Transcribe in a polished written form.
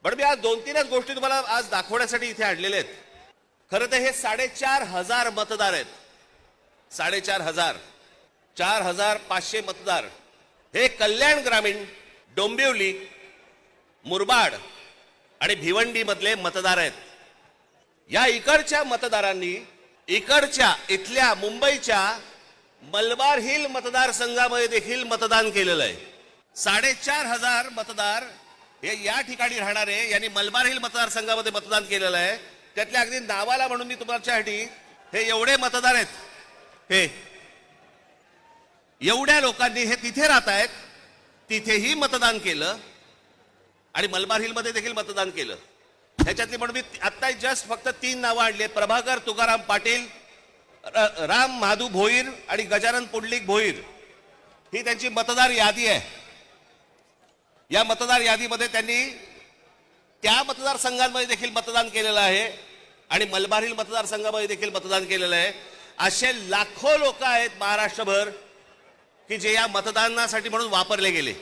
पण मी आज 2-3च गोष्टी तुम्हाला आज दाखवण्यासाठी इथे आणलेले आहेत. खरं तर हे 4,500 मतदार आहेत. 4,500 4,500 मतदार हे कल्याण ग्रामीण, डोंबिवली, मुरबाड आणि भिवंडी मधले मतदार आहेत. या इकडच्या मतदारांनी इथल्या मुंबईच्या मलबार हिल मतदारसंघामध्ये देखील मतदान केलेलं आहे. 4,500 मतदार हे या ठिकाणी राहणारे यांनी मलबार हिल मतदारसंघामध्ये मतदान केलेलं आहे. त्यातल्या अगदी नावाला म्हणून मी तुमच्यासाठी हे एवढे मतदार आहेत. हे एवढ्या लोकांनी हे तिथे राहत आहेत, तिथेही मतदान केलं आणि मलबार हिल मध्ये देखील मतदान केलं. ह्याच्यातली म्हणून मी आता जस्ट फक्त 3 नावं आणली. प्रभाकर तुकाराम पाटील, राम महादू भोईर आणि गजानन पुंडलिक भोईर ही त्यांची मतदार यादी आहे. या मतदार यादीमध्ये त्यांनी त्या मतदारसंघांमध्ये देखील मतदान केलेलं आहे आणि मलबार हिल मतदारसंघामध्ये देखील मतदान केलेलं आहे. असे लाखो लोक आहेत महाराष्ट्रभर की जे या मतदानासाठी म्हणून वापरले गेले.